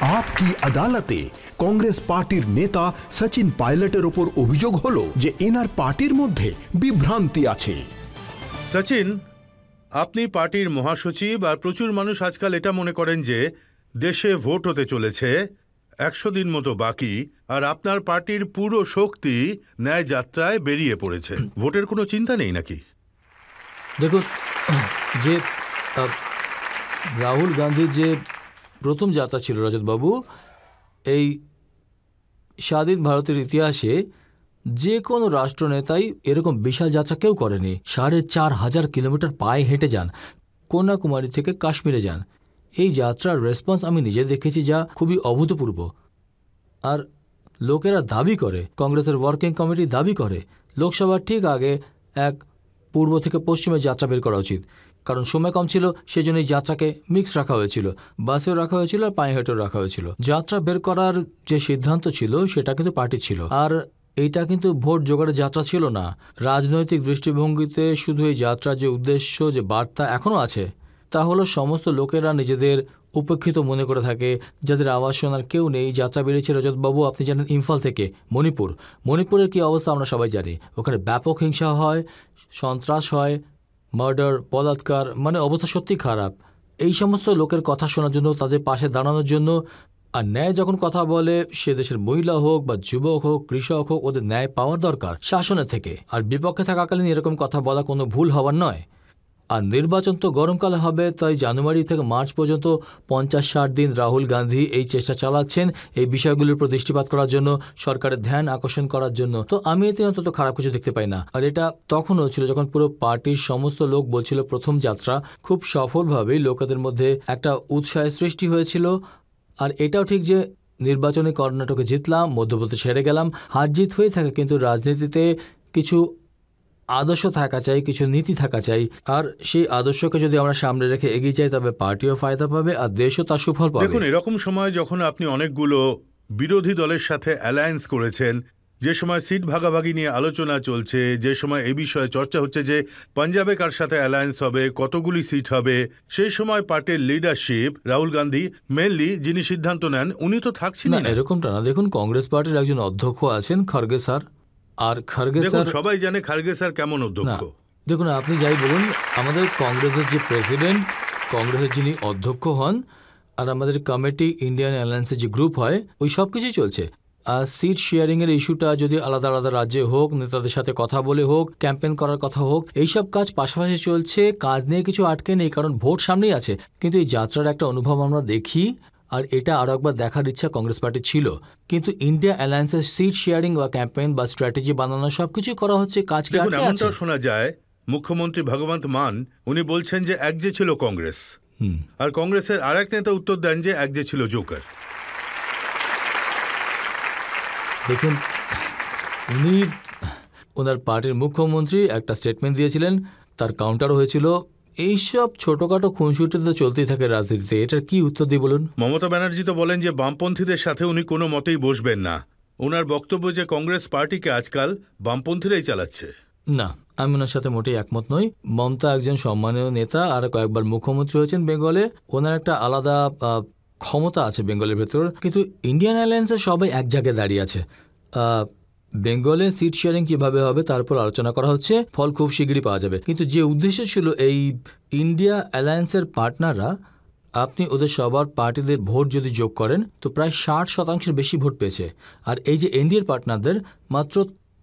আপকি আদালতে কংগ্রেস পার্টির নেতা সচিন পাইলটের ওপর অভিযোগ হলো যে এনার পার্টির মধ্যে বিভ্রান্তি আছে। সচিন, আপনি পার্টির মহাসচিব, আর প্রচুর মানুষ আজকাল এটা মনে করেন যে দেশে ভোট হতে চলেছে, 100 দিন মতো বাকি, আর আপনার পার্টির পুরো শক্তি ন্যায় যাত্রায় বেরিয়ে পড়েছে। ভোটের কোনো চিন্তা নেই নাকি? দেখুন, যে রাহুল গান্ধীর যে প্রথম যাত্রা ছিল রজতবাবু, এই স্বাধীন ভারতের ইতিহাসে যে কোনো রাষ্ট্রনেতাই এরকম বিশাল যাত্রা কেউ করেনি। 4,500 কিলোমিটার পায়ে হেঁটে যান, কন্যাকুমারী থেকে কাশ্মীরে যান। এই যাত্রার রেসপন্স আমি নিজে দেখেছি, যা খুবই অভূতপূর্ব। আর লোকেরা দাবি করে, কংগ্রেসের ওয়ার্কিং কমিটি দাবি করে, লোকসভার ঠিক আগে এক পূর্ব থেকে পশ্চিমে যাত্রা বের করা উচিত। কারণ সময় কম ছিল, সেজন্য এই যাত্রাকে মিক্স রাখা হয়েছিল, বাসেও রাখা হয়েছিল আর পায়ে হেঁটেও রাখা হয়েছিল। যাত্রা বের করার যে সিদ্ধান্ত ছিল সেটা কিন্তু পার্টি ছিল, আর এইটা কিন্তু ভোট জোগাড়ের যাত্রা ছিল না। রাজনৈতিক দৃষ্টিভঙ্গিতে শুধু এই যাত্রার যে উদ্দেশ্য, যে বার্তা এখনও আছে, তা হলো সমস্ত লোকেরা নিজেদের উপেক্ষিত মনে করে থাকে, যাদের আওয়াজ শোনার কেউ নেই। যাত্রা বেরিয়েছে রজতবাবু, আপনি জানেন, ইম্ফল থেকে মণিপুরের কী অবস্থা আমরা সবাই জানি। ওখানে ব্যাপক হিংসা হয়, সন্ত্রাস হয়, মার্ডার, বলাৎকার, মানে অবস্থা সত্যি খারাপ। এই সমস্ত লোকের কথা শোনার জন্য, তাদের পাশে দাঁড়ানোর জন্য, আর ন্যায় যখন কথা বলে, সে দেশের মহিলা হোক বা যুবক হোক, কৃষক হোক, ওদের ন্যায় পাওয়ার দরকার শাসনের থেকে। আর বিপক্ষে থাকাকালীন এরকম কথা বলা কোনো ভুল হওয়ার নয়। আর নির্বাচন তো গরমকালে হবে, তাই জানুয়ারি থেকে মার্চ পর্যন্ত 50-60 দিন রাহুল গান্ধী এই চেষ্টা চালাচ্ছেন এই বিষয়গুলির উপর দৃষ্টিপাত করার জন্য, সরকারের ধ্যান আকর্ষণ করার জন্য। তো আমি এতে অন্তত খারাপ কিছু দেখতে পাই না। আর এটা তখন হচ্ছিল যখন পুরো পার্টির সমস্ত লোক বলছিল প্রথম যাত্রা খুব সফলভাবেই লোকেদের মধ্যে একটা উৎসাহের সৃষ্টি হয়েছিল। আর এটাও ঠিক যে নির্বাচনে কর্ণাটকে জিতলাম, মধ্যপ্রদেশ হেরে গেলাম, হার জিত হয়ে থাকে, কিন্তু রাজনীতিতে কিছু আদর্শ থাকা চাই, কিছু নীতি থাকা চাই। আর সেই আদর্শকে যদি আমরা সামনে রেখে এগিয়ে যাই, তবে পার্টিও ফায়দা পাবে আর দেশও তার সুফল পাবে। দেখুন, এরকম সময় যখন আপনি অনেকগুলো বিরোধী দলের সাথে অ্যালায়েন্স করেছেন, যে সময় সিট ভাগাভাগি নিয়ে আলোচনা চলছে, যে সময় এই বিষয়ে চর্চা হচ্ছে যে পাঞ্জাবে কার সাথে অ্যালায়েন্স হবে, কতগুলি সিট হবে, সেই সময় পার্টির লিডারশিপ, রাহুল গান্ধী মেনলি যিনি সিদ্ধান্ত নেন, উনি তো থাকছেন না। এরকমটা না। দেখুন, কংগ্রেস পার্টির একজন অধ্যক্ষ আছেন, খড়গে স্যার। আর খড়গে স্যার, সবাই জানে খড়গে স্যার কেমন অধ্যক্ষ। দেখুন, আপনি যাই বলুন, আমাদের কংগ্রেসের যে প্রেসিডেন্ট, কংগ্রেসের যিনি অধ্যক্ষ হন, আর আমাদের কমিটি, ইন্ডিয়ান অ্যালায়েন্সের যে গ্রুপ হয়, ওই সব কিছুই চলছে। আর সিট শেয়ারিংয়ের ইস্যুটা যদি আলাদা আলাদা রাজ্যে হোক, নেতাদের সাথে কথা বলে হোক, ক্যাম্পেইন করার কথা হোক, এইসব কাজ পাশাপাশি চলছে। কাজ নিয়ে কিছু আটকে নেই, কারণ ভোট সামনেই আছে। কিন্তু এই যাত্রার একটা অনুভব আমরা দেখি, আর এটা আরও একবার দেখার ইচ্ছা কংগ্রেস পার্টি ছিল। কিন্তু ইন্ডিয়া অ্যালায়েন্সের সিট শেয়ারিং বা ক্যাম্পেইন বা স্ট্র্যাটেজি বানানো সবকিছু করা হচ্ছে। কাজ কি আটকে আছে? এমনটাও শোনা যায়, মুখ্যমন্ত্রী ভগবন্ত মান উনি বলছেন যে এক যে ছিল কংগ্রেস, আর কংগ্রেসের আর এক নেতা উত্তর দেন যে এক যে ছিল জোকার। দেখুন, উনি ওনার পার্টির মুখ্যমন্ত্রী একটা স্টেটমেন্ট দিয়েছিলেন, তার কাউন্টারও হয়েছিল। এইসব ছোটখাটো খুনসুটি তো চলতেই থাকে রাজনীতিতে, এটার কি উত্তর দিয়ে বলুন? মমতা ব্যানার্জি তো বলেন যে বামপন্থীদের সাথে উনি কোনো মতেই বসবেন না। ওনার বক্তব্য যে কংগ্রেস পার্টিকে আজকাল বামপন্থীরাই চালাচ্ছে। না, আমি ওনার সাথে মোটেই একমত নই। মমতা একজন সম্মানীয় নেতা, আর কয়েকবার মুখ্যমন্ত্রী হয়েছেন বেঙ্গলে। ওনার একটা আলাদা ক্ষমতা আছে বেঙ্গলের ভেতর। কিন্তু ইন্ডিয়ান অ্যালায়েন্সের সবাই এক জায়গায় দাঁড়িয়ে আছে। বেঙ্গলে সিট শেয়ারিং কীভাবে হবে তার উপর আলোচনা করা হচ্ছে, ফল খুব শীঘ্রই পাওয়া যাবে। কিন্তু যে উদ্দেশ্য ছিল এই ইন্ডিয়া অ্যালায়েন্সের পার্টনাররা, আপনি ওদের সবার পার্টিদের ভোট যদি যোগ করেন তো প্রায় 60% বেশি ভোট পেয়েছে। আর এই যে এনডিএর পার্টনারদের মাত্র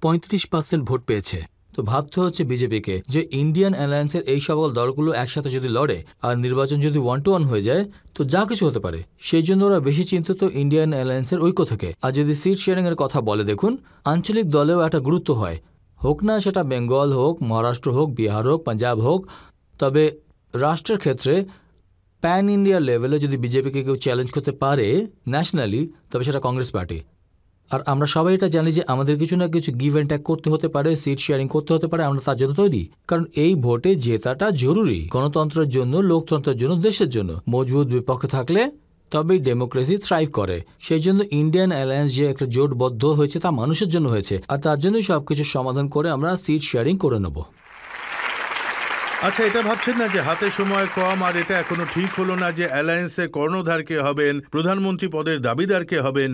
35% ভোট পেয়েছে। তো ভাবতে হচ্ছে বিজেপিকে যে ইন্ডিয়ান অ্যালায়েন্সের এই সকল দলগুলো একসাথে যদি লড়ে আর নির্বাচন যদি 1-1 হয়ে যায় তো যা কিছু হতে পারে। সেই জন্য ওরা বেশি চিন্তিত ইন্ডিয়ান অ্যালায়েন্সের ঐক্য থেকে। আর যদি সিট শেয়ারিংয়ের কথা বলে, দেখুন, আঞ্চলিক দলেও একটা গুরুত্ব হয়, হোক না সেটা বেঙ্গল হোক, মহারাষ্ট্র হোক, বিহার হোক, পাঞ্জাব হোক। তবে রাষ্ট্রের ক্ষেত্রে প্যান ইন্ডিয়া লেভেলে যদি বিজেপিকে কেউ চ্যালেঞ্জ করতে পারে ন্যাশনালি, তবে সেটা কংগ্রেস পার্টি। আর আমরা সবাই এটা জানি যে আমাদের কিছু না কিছু গিভ অ্যান্ড টেক করতে হতে পারে, সিট শেয়ারিং করতে হতে পারে। আমরা তার জন্য তৈরি, কারণ এই ভোটে জেতাটা জরুরি গণতন্ত্রের জন্য, লোকতন্ত্রের জন্য, দেশের জন্য। মজবুত বিপক্ষে থাকলে তবেই ডেমোক্রেসি থ্রাইভ করে। সেই জন্য ইন্ডিয়ান অ্যালায়েন্স যে একটা জোটবদ্ধ হয়েছে তা মানুষের জন্য হয়েছে, আর তার জন্যই সবকিছু সমাধান করে আমরা সিট শেয়ারিং করে নেব। আচ্ছা, এটা ভাবছেন না যে হাতে সময় কম আর এটা এখনো ঠিক হলো না যে অ্যালায়েন্সের কর্ণধার কে হবেন, প্রধানমন্ত্রী পদের দাবিদার কে হবেন?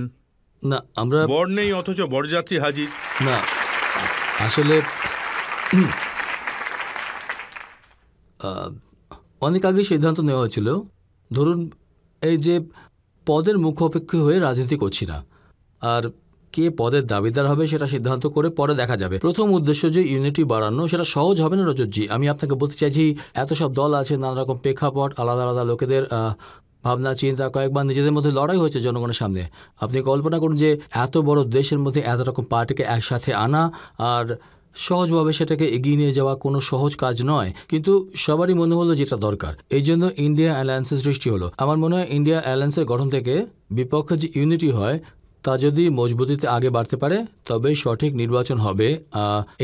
না, আমরা বর নেই অথচ বরযাত্রী হাজির। না, আসলে অনেক আগে সিদ্ধান্ত নেওয়া হয়েছিল, ধরুন এই যে পদের মুখ্য অপেক্ষা হয়ে রাজনীতি করছি না, আর কে পদের দাবিদার হবে সেটা সিদ্ধান্ত করে পরে দেখা যাবে। প্রথম উদ্দেশ্য যে ইউনিটি বাড়ানো, সেটা সহজ হবে না রজতজি। আমি আপনাকে বলতে চাইছি, এত সব দল আছে, নানা রকম প্রেক্ষাপট, আলাদা আলাদা লোকেদের ভাবনা চিন্তা, কয়েকবার নিজেদের মধ্যে লড়াই হয়েছে জনগণের সামনে। আপনি কল্পনা করুন যে এত বড় দেশের মধ্যে এত রকম পার্টিকে একসাথে আনা আর সহজভাবে সেটাকে এগিয়ে নিয়ে যাওয়া কোনো সহজ কাজ নয়, কিন্তু সবারই মনে হলো যেটা দরকার। এই জন্য ইন্ডিয়া অ্যালায়েন্সের সৃষ্টি হলো। আমার মনে হয় ইন্ডিয়া অ্যালায়েন্সের গঠন থেকে বিপক্ষে যে ইউনিটি হয় তা যদি মজবুতিতে আগে বাড়তে পারে তবেই সঠিক নির্বাচন হবে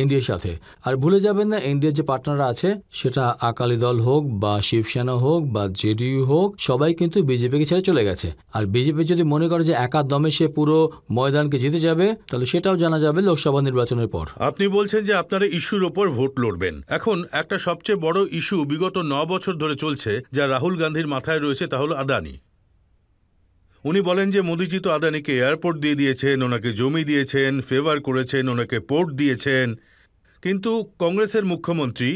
ইন্ডিয়ার সাথে। আর ভুলে যাবেন না, ইন্ডিয়ার যে পার্টনাররা আছে, সেটা আকালি দল হোক বা শিবসেনা হোক বা জেডিইউ হোক, সবাই কিন্তু বিজেপিকে ছেড়ে চলে গেছে। আর বিজেপি যদি মনে করে যে একা দমে সে পুরো ময়দানকে জিতে যাবে, তাহলে সেটাও জানা যাবে লোকসভা নির্বাচনের পর। আপনি বলছেন যে আপনারা ইস্যুর ওপর ভোট লড়বেন। এখন একটা সবচেয়ে বড় ইস্যু বিগত 9 বছর ধরে চলছে, যা রাহুল গান্ধীর মাথায় রয়েছে, তা হলো আদানি। উনি বলেন যে মোদিজি তো আদানিকে এয়ারপোর্ট দিয়ে দিয়েছেন, ওনাকে জমি দিয়েছেন, ফেভার করেছেন, ওনাকে পোর্ট দিয়েছেন। কিন্তু কংগ্রেসের মুখ্যমন্ত্রী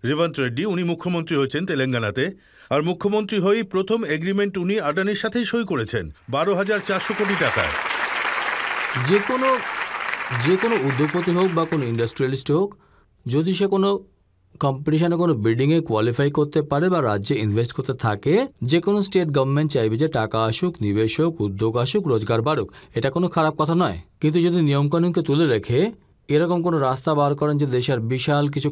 রেবন্ত রেড্ডি, উনি মুখ্যমন্ত্রী হয়েছেন তেলেঙ্গানাতে, আর মুখ্যমন্ত্রী হয়েই প্রথম এগ্রিমেন্ট উনি আদানির সাথেই সই করেছেন 12,400 কোটি টাকায়। যে কোনো উদ্যোগপতি হোক বা কোনো ইন্ডাস্ট্রিয়ালিস্ট হোক, যদি সে কোনো কম্পিটিশনে কোনো বিল্ডিংয়ে কোয়ালিফাই করতে পারে বা রাজ্যে ইনভেস্ট করতে থাকে, যে কোনো স্টেট গভর্নমেন্ট চাইবে যে টাকা আসুক, নিবেশ হোক, উদ্যোগ আসুক, রোজগার বাড়ুক। এটা কোনো খারাপ কথা নয়। কিন্তু যদি নিয়মকানুনকে তুলে রেখে এরকম কোনো রাস্তা বার করেন যে দেশের বিশাল কিছু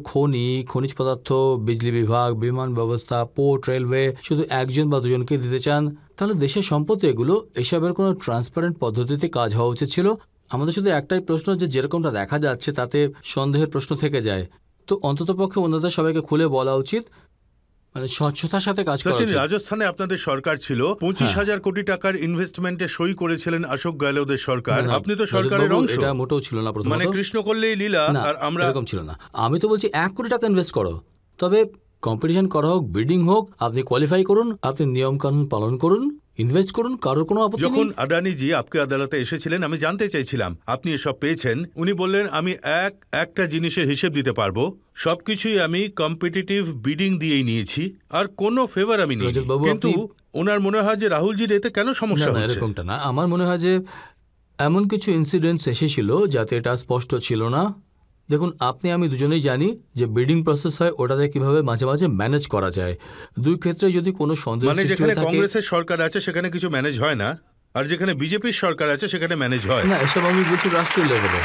খনিজ পদার্থ, বিজলি বিভাগ, বিমান ব্যবস্থা, পোর্ট, রেলওয়ে শুধু একজন বা দুজনকে দিতে চান, তাহলে দেশের সম্পত্তি এগুলো, এসবের কোনো ট্রান্সপারেন্ট পদ্ধতিতে কাজ হওয়া উচিত ছিল। আমাদের শুধু একটাই প্রশ্ন, যে যেরকমটা দেখা যাচ্ছে তাতে সন্দেহের প্রশ্ন থেকে যায়। তো অন্ততপক্ষে ওনাদের সবাইকে খুলে বলা উচিত, মানে স্বচ্ছতার সাথে কাজ করা উচিত। রাজস্থানে আপনাদের সরকার ছিল, 25,000 কোটি টাকার ইনভেস্টমেন্টে সই করেছিলেন অশোক গেহলোতের সরকার। আপনি তো সরকারের অংশ। এটা মোটেও ছিল না। প্রথমত মানে কৃষ্ণ করলেই লীলা, আর আমরা এরকম ছিল না। আমি তো বলছি 1 কোটি টাকা ইনভেস্ট করো, তবে কম্পিটিশন করা হোক, বিডিং হোক, আপনি কোয়ালিফাই করুন, আপনি নিয়ম কানুন পালন করুন, ইনভেস্ট করুন, কারোর কোনো আপত্তি নেই। যখন আদানিজি আপকে আদালতে এসেছিলেন, আমি জানতে চাইছিলাম আপনি এসব পেয়েছেন। উনি বললেন আমি একটা জিনিসের হিসেব দিতে পারবো, সবকিছুই আমি কম্পিটিটিভ বিডিং দিয়েই নিয়েছি, আর কোনো ফেভার আমি নিই। কিন্তু ওনার মনে হয় যে রাহুলজির এতে কেন সমস্যা হচ্ছে? এরকমটা না, আমার মনে হয় যে এমন কিছু ইনসিডেন্টস এসেছিল যাতে এটা স্পষ্ট ছিল না। দেখুন, আপনি আমি দুজনেই জানি যে বিডিং প্রসেস হয়, ওটাতে কিভাবে মাঝে মাঝে ম্যানেজ করা যায়। দুই ক্ষেত্রে যদি কোনো সন্দেহ মানে যেখানে কংগ্রেসের সরকার আছে সেখানে কিছু ম্যানেজ হয় না, আর যেখানে বিজেপির সরকার আছে সেখানে ম্যানেজ হয় না, এসব আমি বলছি রাষ্ট্রীয় লেভেলে।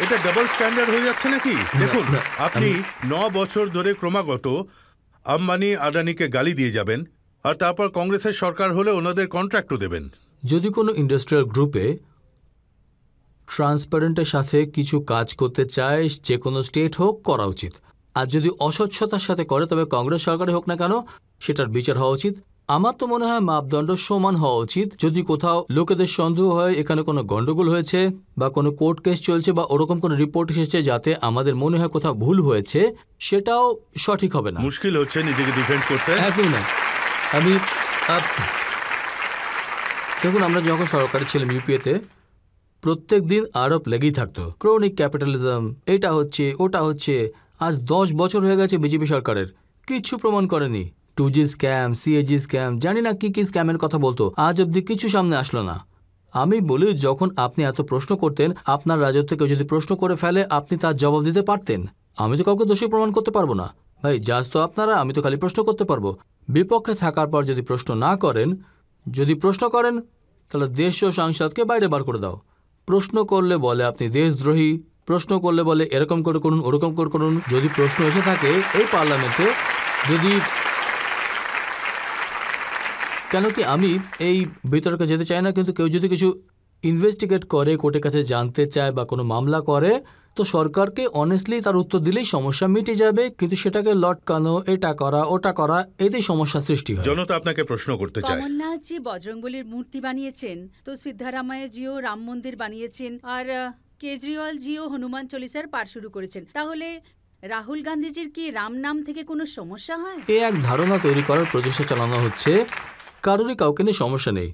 এটা ডাবল স্ট্যান্ডার্ড হয়ে যাচ্ছে নাকি? দেখুন, আপনি 9 বছর ধরে ক্রমাগত আম্বানি আদানিকে গালি দিয়ে যাবেন, আর তারপর কংগ্রেসের সরকার হলে ওনাদের কন্ট্রাক্টও দেবেন। যদি কোনো ইন্ডাস্ট্রিয়াল গ্রুপে ট্রান্সপারেন্টের সাথে কিছু কাজ করতে চায়, যে কোনো স্টেট হোক, করা উচিত। আর যদি অস্বচ্ছতার সাথে করে, তবে কংগ্রেস সরকারে হোক না কেন, সেটার বিচার হওয়া উচিত। আমার তো মনে হয় মাপদণ্ড সমান হওয়া উচিত। যদি কোথাও লোকেদের সন্দেহ হয় এখানে কোনো গন্ডগোল হয়েছে বা কোনো কোর্ট কেস চলছে বা ওরকম কোনো রিপোর্ট এসেছে যাতে আমাদের মনে হয় কোথাও ভুল হয়েছে, সেটাও সঠিক হবে না। মুশকিল হচ্ছে নিজেকে ডিফেন্ড করতে। একদমই না। আমি দেখুন, আমরা যখন সরকারে ছিলাম ইউপিএতে, প্রত্যেক দিন আরোপ লেগেই থাকতো, ক্রনিক ক্যাপিটালিজম, এটা হচ্ছে ওটা হচ্ছে। আজ 10 বছর হয়ে গেছে বিজেপি সরকারের, কিচ্ছু প্রমাণ করেনি। 2G স্ক্যাম, CAG স্ক্যাম, জানি না কি কি স্ক্যামের কথা বলতো, আজ অব্দি কিছু সামনে আসলো না। আমি বলি, যখন আপনি এত প্রশ্ন করতেন, আপনার রাজত্ব কেউ যদি প্রশ্ন করে ফেলে, আপনি তার জবাব দিতে পারতেন। আমি তো কাউকে দোষী প্রমাণ করতে পারবো না ভাই, জাজ তো আপনারা, আমি তো খালি প্রশ্ন করতে পারবো। বিপক্ষে থাকার পর যদি প্রশ্ন না করেন, যদি প্রশ্ন করেন, তাহলে দেশ ও সাংসদকে বাইরে বার করে দাও। প্রশ্ন করলে বলে আপনি দেশদ্রোহী, প্রশ্ন করলে বলে এরকম করে করুন, ওরকম করে করুন। যদি প্রশ্ন এসে থাকে এই পার্লামেন্টে, যদি কেন কি আমি এই বিতর্কে যেতে চাই না, কিন্তু কেউ যদি কিছু ইনভেস্টিগেট করে, কোর্টের কাছে জানতে চায় বা কোনো মামলা করে, তো সরকারকে অনেস্টলি তার উত্তর দিলেই সমস্যা মিটে যাবে। কিন্তু সেটাকে লটকানো, এটা করা ওটা করা, এতেই সমস্যা সৃষ্টি হয়। জনতা আপনাকে প্রশ্ন করতে চায়। কমলনাথজি বজরংবলীর মূর্তি বানিয়েছেন, তো সিদ্ধারামায়াজিও রাম মন্দির বানিয়েছেন, আর কেজরিওয়ালজিও হনুমান চল্লিশার পাঠ শুরু করেছেন। তাহলে রাহুল গান্ধীজির কি রাম নাম থেকে কোনো সমস্যা হয়? এ এক ধারণা তৈরি করার প্রচেষ্টা চালানো হচ্ছে। কারোরই কাউকে নিয়ে সমস্যা নেই।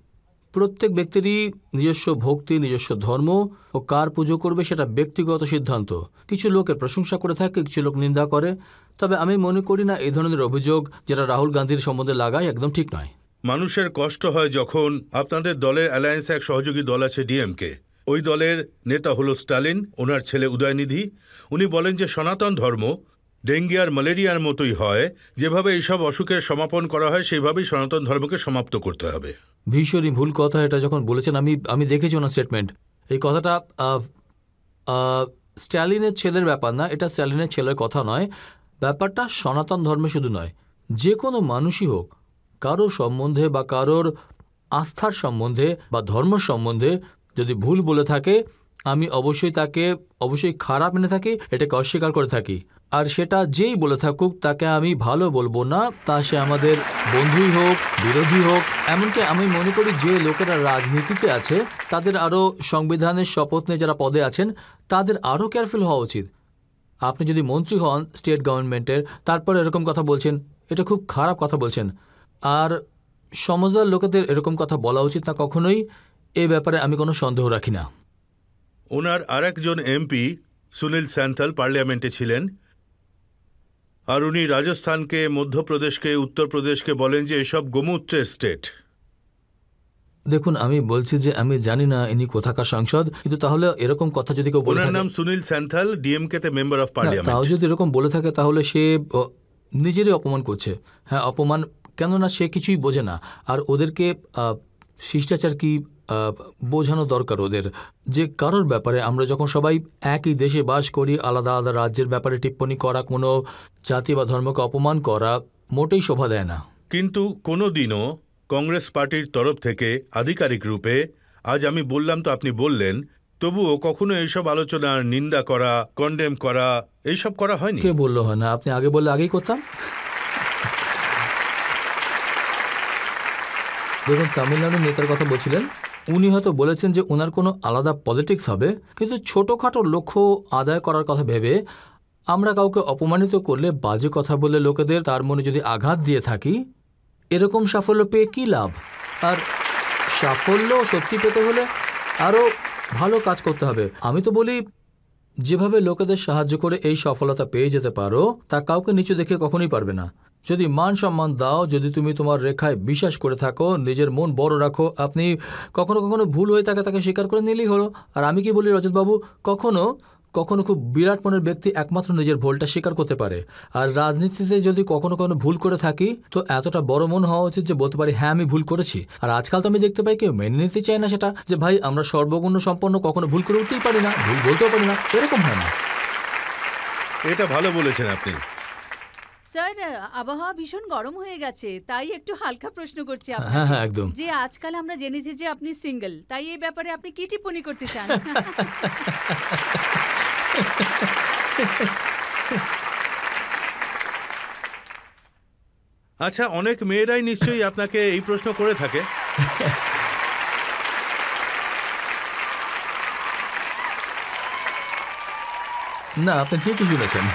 প্রত্যেক ব্যক্তিরই নিজস্ব ভক্তি, নিজস্ব ধর্ম, ও কার পুজো করবে সেটা ব্যক্তিগত সিদ্ধান্ত। কিছু লোকের প্রশংসা করে থাকে, কিছু লোক নিন্দা করে। তবে আমি মনে করি না এই ধরনের অভিযোগ যেটা রাহুল গান্ধীর সম্বন্ধে লাগায় একদম ঠিক নয়। মানুষের কষ্ট হয় যখন আপনাদের দলের অ্যালায়েন্সে এক সহযোগী দল আছে ডিএমকে। ওই দলের নেতা হলো স্টালিন, ওনার ছেলে উদয়নিধি। উনি বলেন যে সনাতন ধর্ম ডেঙ্গি আর ম্যালেরিয়ার মতোই হয়, যেভাবে এইসব অসুখের সমাপন করা হয় সেইভাবেই সনাতন ধর্মকে সমাপ্ত করতে হবে। ভীষণই ভুল কথা এটা যখন বলেছেন। আমি দেখেছি ওনার স্টেটমেন্ট। এই কথাটা স্ট্যালিনের ছেলের ব্যাপার না, এটা স্ট্যালিনের ছেলের কথা নয়। ব্যাপারটা সনাতন ধর্মে শুধু নয়, যে কোনো মানুষই হোক, কারোর সম্বন্ধে বা কারোর আস্থার সম্বন্ধে বা ধর্ম সম্বন্ধে যদি ভুল বলে থাকে, আমি অবশ্যই তাকে খারাপ মেনে থাকি, এটাকে অস্বীকার করে থাকি। আর সেটা যেই বলে থাকুক তাকে আমি ভালো বলবো না, তা সে আমাদের বন্ধুই হোক, বিরোধী হোক। এমনকি আমি মনে করি যে লোকেরা রাজনীতিতে আছে, তাদের আরও সংবিধানের শপথ নিয়ে যারা পদে আছেন, তাদের আরও কেয়ারফুল হওয়া উচিত। আপনি যদি মন্ত্রী হন স্টেট গভর্নমেন্টের, তারপর এরকম কথা বলছেন, এটা খুব খারাপ কথা বলছেন। আর সমাজের লোকেদের এরকম কথা বলা উচিত না কখনোই। এই ব্যাপারে আমি কোনো সন্দেহ রাখি না। ওনার আরেকজন এমপি সুনীল স্যান্থাল পার্লামেন্টে ছিলেন, আর উনি রাজস্থানকে, মধ্যপ্রদেশকে, উত্তরপ্রদেশকে বলেন যে এসব গোমূত্রের স্টেট। দেখুন, আমি বলছি যে আমি জানি না ইনি কোথাকার সাংসদ, কিন্তু তাহলে এরকম কথা যদি কেউ বলে ওনার থাকে, নাম সুনীল স্যান্থাল, ডিএমকে তে মেম্বার অফ তাও পার্লামেন্ট। যদি এরকম বলে থাকে তাহলে সে নিজেরই অপমান করছে। হ্যাঁ, অপমান, কেননা সে কিছুই বোঝে না। আর ওদেরকে শিষ্টাচার কি বোঝানো দরকার ওদের, যে কারোর ব্যাপারে আমরা যখন সবাই একই দেশে বাস করি, আলাদা আলাদা রাজ্যের ব্যাপারে টিপ্পণী করা, কোনো জাতি বা ধর্মকে অপমান করা মোটেই শোভা দেয় না। কিন্তু কোনো দিনও কংগ্রেস পার্টির তরফ থেকে আধিকারিক রূপে, আজ আমি বললাম তো আপনি বললেন, তবুও কখনো এইসব আলোচনার নিন্দা করা, কন্ডেম করা, এইসব করা হয়নি। কে বললো হয় না? আপনি আগে বললে আগেই করতাম। দেখুন, তামিলনাড়ুর নেতার কথা বলছিলেন, উনি হয়তো বলেছেন যে ওনার কোনো আলাদা পলিটিক্স হবে, কিন্তু ছোটোখাটো লক্ষ্য আদায় করার কথা ভেবে আমরা কাউকে অপমানিত করলে, বাজে কথা বলে লোকেদের তার মনে যদি আঘাত দিয়ে থাকি, এরকম সাফল্য পেয়ে কী লাভ? আর সাফল্য সত্যি পেতে হলে আরও ভালো কাজ করতে হবে। আমি তো বলি, যেভাবে লোকেদের সাহায্য করে এই সফলতা পেয়ে যেতে পারো, তা কাউকে নিচু দেখে কখনোই পারবে না। যদি মান সম্মান দাও, যদি তুমি তোমার রেখায় বিশ্বাস করে থাকো, নিজের মন বড় রাখো, আপনি কখনো কখনো ভুল হয়ে থাকে তাকে স্বীকার করে নিলেই হলো। আর আমি কি বলি রজতবাবু, কখনো কখনো খুব বিরাট মনের ব্যক্তি একমাত্র নিজের ভুলটা স্বীকার করতে পারে। আর রাজনীতিতে যদি কখনো কখনো ভুল করে থাকি, তো এতটা বড় মন হওয়া উচিত যে বলতে পারি হ্যাঁ আমি ভুল করেছি। আর আজকাল তো আমি দেখতে পাই কেউ মেনে নিতে চায় না সেটা, যে ভাই আমরা সর্বগুণ সম্পন্ন, কখনো ভুল করে উঠতেই পারি না, ভুল বলতেও পারি না, এরকম হয় না। এটা ভালো বলেছেন আপনি। স্যার, আবহাওয়া ভীষণ গরম হয়ে গেছে, তাই একটু হালকা প্রশ্ন করছি আপনাকে। হ্যাঁ হ্যাঁ, একদম। যে আজকাল আমরা জেনেছি যে আপনি সিঙ্গেল, তাই এই ব্যাপারে আপনি কি টিপ্পণী করতে চান? আচ্ছা, অনেক মেয়েরাই নিশ্চয়ই আপনাকে এই প্রশ্ন করে থাকে। না, আপনি ঠিকই শুনেছেন।